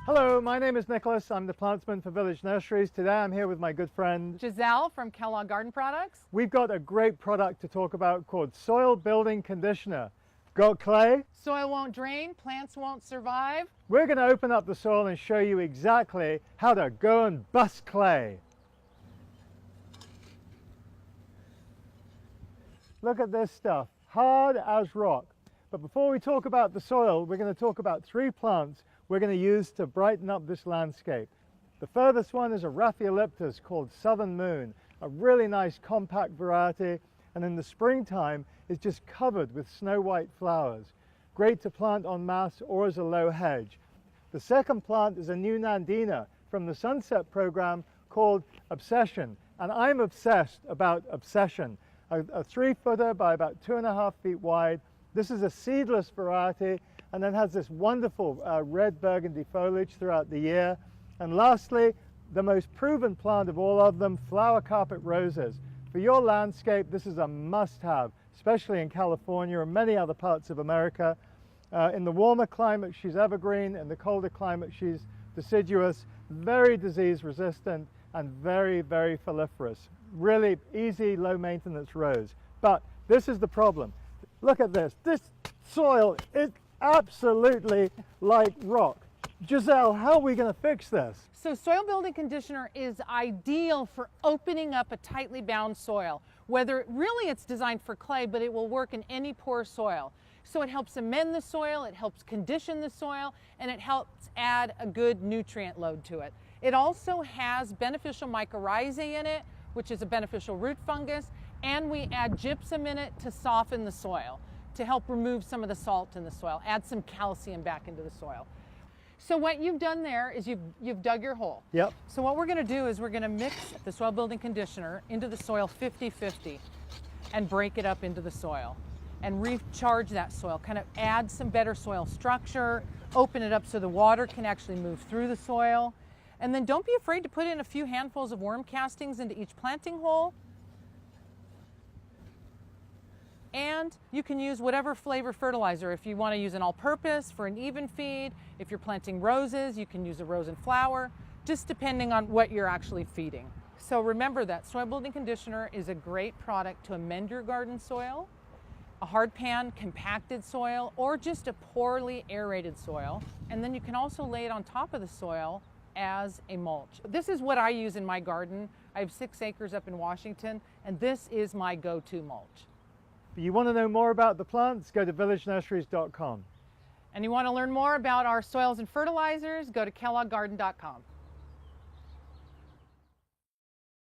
Hello, my name is Nicholas. I'm the plantsman for Village Nurseries. Today I'm here with my good friend Gisele from Kellogg Garden Products. We've got a great product to talk about called Soil Building Conditioner. Got clay? Soil won't drain, plants won't survive. We're going to open up the soil and show you exactly how to go and bust clay. Look at this stuff, hard as rock. But before we talk about the soil, we're going to talk about 3 plants we're going to use to brighten up this landscape. The furthest one is a Raphioliptus called Southern Moon, a really nice compact variety, and in the springtime is just covered with snow white flowers. Great to plant en masse or as a low hedge. The second plant is a new Nandina from the Sunset program called Obsession, and I'm obsessed about Obsession. A 3-footer by about 2.5 feet wide. This is a seedless variety and then has this wonderful red burgundy foliage throughout the year. And lastly, the most proven plant of all of them, flower carpet roses. For your landscape, this is a must-have, especially in California and many other parts of America. In the warmer climate, she's evergreen. In the colder climate, she's deciduous, very disease resistant, and very, very foliferous. Really easy, low maintenance rose. But this is the problem. Look at this. This soil is absolutely like rock. Gisele, how are we going to fix this? So soil building conditioner is ideal for opening up a tightly bound soil. Whether really it's designed for clay, but it will work in any poor soil. So it helps amend the soil, it helps condition the soil, and it helps add a good nutrient load to it. It also has beneficial mycorrhizae in it, which is a beneficial root fungus, and we add gypsum in it to soften the soil, to help remove some of the salt in the soil, add some calcium back into the soil. So what you've done there is you've dug your hole. Yep. So what we're going to do is we're going to mix the soil building conditioner into the soil 50-50 and break it up into the soil and recharge that soil, kind of add some better soil structure, open it up so the water can actually move through the soil. And then don't be afraid to put in a few handfuls of worm castings into each planting hole. And you can use whatever flavor fertilizer. If you want to use an all-purpose for an even feed, if you're planting roses, you can use a rose and flower, just depending on what you're actually feeding. So remember that soil building conditioner is a great product to amend your garden soil, a hard pan, compacted soil, or just a poorly aerated soil. And then you can also lay it on top of the soil as a mulch. This is what I use in my garden. I have 6 acres up in Washington, and this is my go-to mulch. If you want to know more about the plants, go to villagenurseries.com. And you want to learn more about our soils and fertilizers, go to kellogggarden.com.